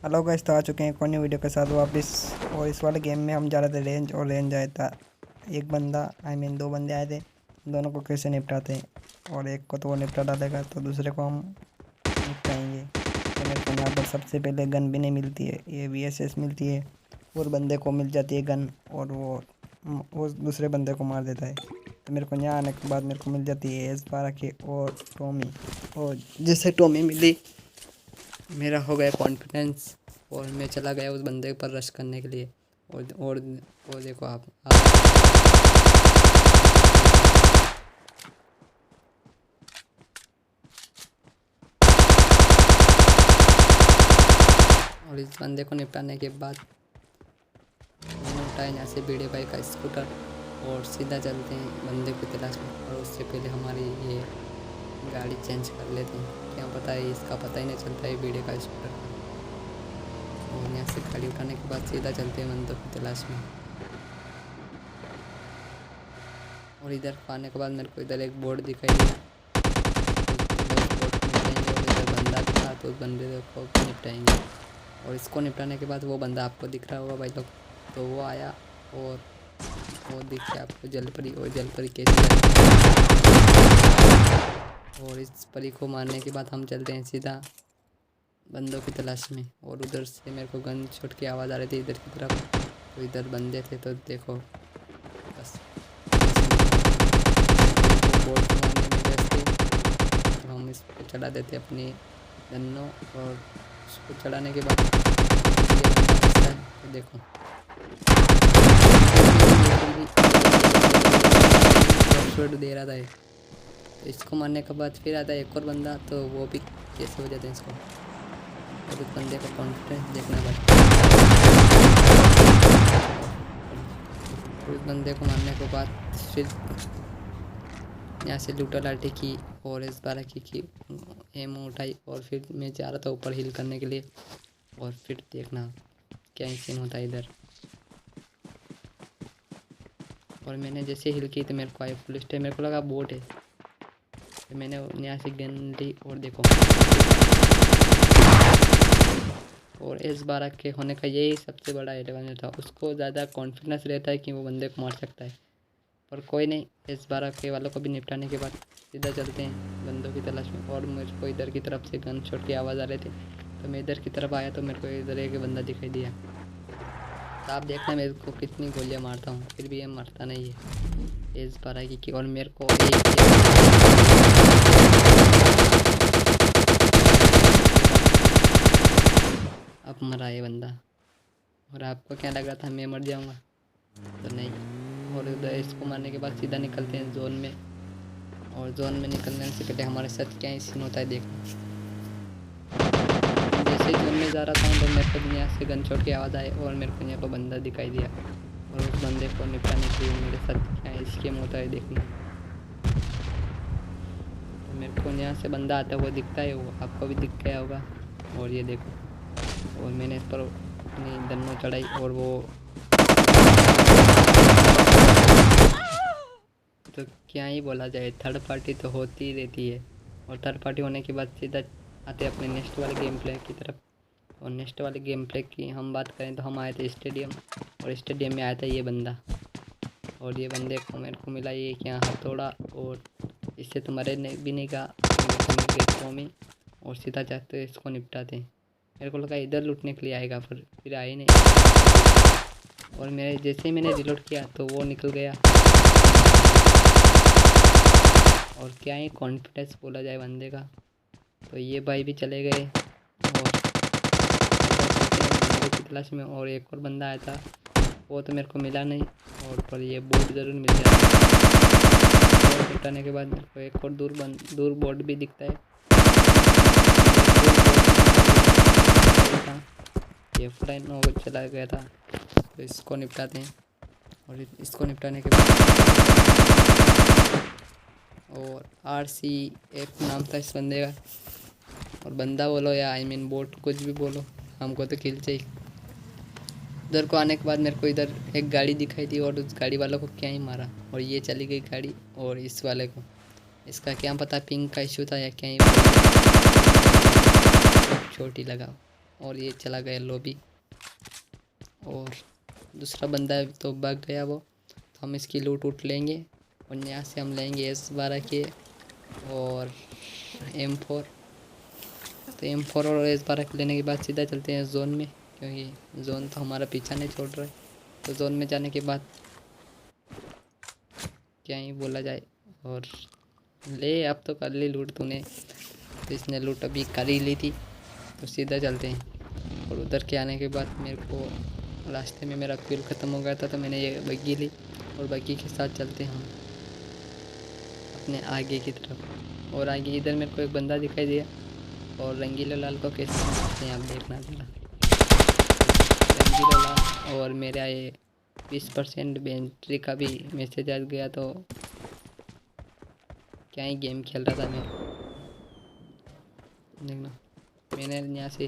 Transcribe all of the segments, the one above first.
Hello guys, तो आ चुके हैं एक और न्यू वीडियो के साथ वापस। और इस वाले गेम में हम जा रहे थे रेंज, और रेंज आया था एक बंदा, दो बंदे आए थे। दोनों को कैसे निपटाते हैं, और एक को तो वो निपटा डालेगा तो दूसरे को हम निपटाएंगे। तो मेरे को यहाँ पर सबसे पहले गन भी नहीं मिलती है, ये VSS मिलती है, और बंदे को मिल जाती है गन, और वो दूसरे बंदे को मार देता है। तो मेरे को यहाँ आने के बाद मेरे को मिल जाती है S12 की और टॉमी। और जैसे टॉमी मिली, मेरा हो गया कॉन्फिडेंस, और मैं चला गया उस बंदे पर रश करने के लिए। और देखो आप और इस बंदे को निपटाने के बाद मैंने उठाया यहाँ से बीड़े भाई का स्कूटर, और सीधा चलते हैं बंदे की तलाश में। और उससे पहले हमारी ये गाड़ी चेंज कर लेते हैं, क्या पता है इसका पता ही नहीं चलता है बीड़े का स्कूटर का। और यहाँ से गाड़ी उठाने के बाद सीधा चलते हैं बंदों की तलाश में। और इधर आने के बाद मेरे को इधर एक बोर्ड दिखाई दिया, इधर बंदा दिखा तो उस बंदे को निपटाएंगे। और इसको निपटाने के बाद वो बंदा आपको दिख रहा होगा भाई लोग, तो वो आया और वो दिख गया आपको जलपरी। और जलपरी कैसे और इस परी को मारने के बाद हम चलते हैं सीधा बंदों की तलाश में। और उधर से मेरे को गन शॉट की आवाज़ आ रही थी इधर की तरफ, तो इधर बंदे थे। तो देखो बस बोर्ड को मारने में व्यस्त थे, तो हम इस पर चढ़ा देते अपनी गन्नों। और उसको चढ़ाने के बाद ये बंदा फंसा है, तो देखो शॉट दे रहा था ये। तो इसको मारने के बाद फिर आता है एक और बंदा, तो वो भी कैसे हो जाते हैं इसको। और उस बंदे का कॉन्फिडेंस देखना भाई। उस बंदे को मारने के बाद फिर यहाँ से लूटा लाठी की और S12 की एम उठाई, और फिर मैं जा रहा था ऊपर हिल करने के लिए। और फिर देखना क्या सीन होता है इधर। और मैंने जैसे हिल की तो मेरे को आई फुल स्टे, मेरे को लगा बोट है, तो मैंने यहाँ से गन ली। और देखो और S12 के होने का यही सबसे बड़ा एडवांटेज था, उसको ज़्यादा कॉन्फिडेंस रहता है कि वो बंदे को मार सकता है। पर कोई नहीं, S12 के वालों को भी निपटाने के बाद सीधा चलते हैं बंदों की तलाश में। और मेरे को इधर की तरफ से गन शॉट की आवाज़ आ रही थी, तो मैं इधर की तरफ आया तो मेरे को इधर एक बंदा दिखाई दिया। तो आप देखना मेरे को कितनी गोलियां मारता हूँ, फिर भी ये मरता नहीं है S12 की। और मेरे को अब मरा ये बंदा। और आपको क्या लग रहा था मैं मर जाऊँगा, तो नहीं। और उधर इसको मारने के बाद सीधा निकलते हैं जोन में। और जोन में निकलने से पहले हमारे साथ क्या सीन होता है देखो। जैसे जोन में जा रहा था तो मेरे को यहाँ से गन शॉट की आवाज़ आई, और मेरे को यहाँ पर बंदा दिखाई दिया। और उस बंदे को निपटाने के लिए मेरे साथ क्या स्कीम होता है देखना। तो मेरे को यहाँ से बंदा आता है, वो दिखता है, वो आपको भी दिख गया होगा। और ये देखो, और मैंने इस पर अपनी गन्नों चढ़ाई, और वो तो क्या ही बोला जाए, थर्ड पार्टी तो होती ही रहती है। और थर्ड पार्टी होने के बाद सीधा आते अपने नेक्स्ट वाले गेम प्ले की तरफ। और नेक्स्ट वाले गेम प्ले की हम बात करें तो हम आए थे स्टेडियम, और स्टेडियम में आया था ये बंदा। और ये बंदे को मेरे को मिला ये क्या हथौड़ा, और इससे तो मरे भी नहीं का में। और सीधा जाते इसको निपटाते हैं। मेरे को लगा इधर लूटने के लिए आएगा, पर फिर आए नहीं। और मेरे जैसे ही मैंने रिलोड किया तो वो निकल गया। और क्या ही कॉन्फिडेंस बोला जाए बंदे का। तो ये भाई भी चले गए, और बंदे की तलाश में। और एक और बंदा आया था, वो तो मेरे को मिला नहीं। और पर ये बोर्ड ज़रूर मिल जाता है। और हटाने के बाद मेरे को एक और दूर बोर्ड भी दिखता है। ये फ्लाइन हो चला गया था, तो इसको निपटाते हैं। और इसको निपटाने के बाद और RC एक नाम था इस बंदे का। और बंदा बोलो या बोट, कुछ भी बोलो, हमको तो किल चाहिए। उधर को आने के बाद मेरे को इधर एक गाड़ी दिखाई दी, और उस गाड़ी वालों को क्या ही मारा, और ये चली गई गाड़ी। और इस वाले को, इसका क्या पता पिंक का इशू था या क्या ही, छोटी लगा। और ये चला गया लॉबी। और दूसरा बंदा है तो भाग गया वो, तो हम इसकी लूट उठ लेंगे और यहाँ से हम लेंगे S12 के और M4। तो M4 और S12 के लेने के बाद सीधा चलते हैं जोन में, क्योंकि जोन तो हमारा पीछा नहीं छोड़ रहा है। तो जोन में जाने के बाद क्या ही बोला जाए, और ले अब तो कर ली लूट तूने, तो इसने लूट अभी कर ही ली थी। तो सीधा चलते हैं। और उधर के आने के बाद मेरे को रास्ते में मेरा फ्यूल ख़त्म हो गया था, तो मैंने ये बग्गी ली और बग्गी के साथ चलते हैं हम अपने आगे की तरफ। और आगे इधर मेरे को एक बंदा दिखाई दिया, और रंगीला लाल को कैसे मारते हैं आप देखना जरा। रंगीला लाल और मेरा ये 20% बैटरी का भी मैसेज आ गया, तो क्या ही गेम खेल रहा था मैं। देखना मैंने यहाँ से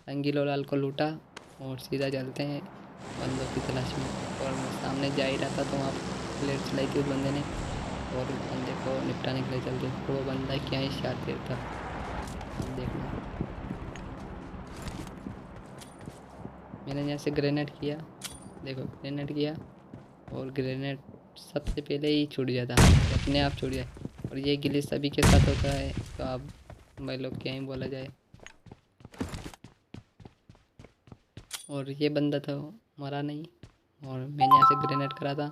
रंगीला लाल को लूटा और सीधा चलते हैं बंदों की तलाश में। और मैं सामने जा ही रहा था, तो वहाँ प्लेट चलाई थी उस बंदे ने, और उस बंदे को निपटाने के लिए चलते। तो वो बंदा क्या ही शातिर था, देखना। मैंने यहाँ से ग्रेनेड किया, देखो ग्रेनेड किया, और ग्रेनेड सबसे पहले ही छूट जाता, अपने आप छूट जाए। और ये गिली सभी के साथ होता है, तो आप भाई लोग क्या ही बोला जाए। और ये बंदा तो मरा नहीं, और मैंने यहाँ से ग्रेनेड करा था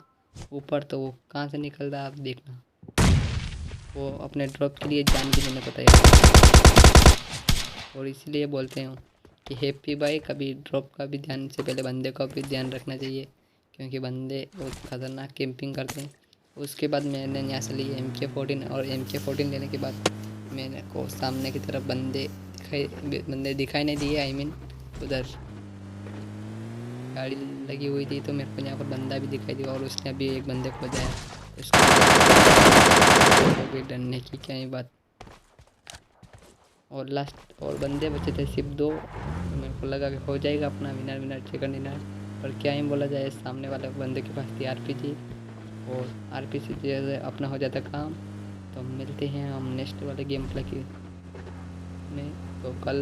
ऊपर, तो वो कहाँ से निकल रहा आप देखना। वो अपने ड्रॉप के लिए जान भी नहीं पता है, और इसलिए बोलते हैं कि हैप्पी भाई कभी ड्रॉप का भी ध्यान से पहले बंदे का भी ध्यान रखना चाहिए, क्योंकि बंदे बहुत खतरनाक कैंपिंग करते हैं। उसके बाद मैंने यहाँ से ली MK14, और MK14 लेने के बाद मैंने को सामने की तरफ बंदे दिखाई नहीं दिए। आई मीन उधर गाड़ी लगी हुई थी, तो मेरे को यहाँ पर बंदा भी दिखाई दिया, और उसने अभी एक बंदे को बजाया। उसको भी डरने की क्या ही बात। और लास्ट और बंदे बचे थे सिर्फ 2, तो मेरे को लगा कि हो जाएगा अपना विनर चिकन डिनर। पर क्या ही बोला जाए, सामने वाले बंदे के पास थी RPG, और RPG से अपना हो जाता काम। तो मिलते हैं हम नेक्स्ट वाले गेम प्ले की में। तो कल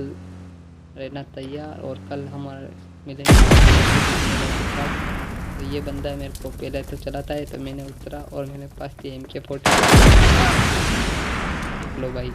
रहना तैयार, और कल हमारे मिलेंगे। तो ये बंदा मेरे को पहले तो चलाता है, तो मैंने उतरा और मेरे पास थी MK14। लो भाई।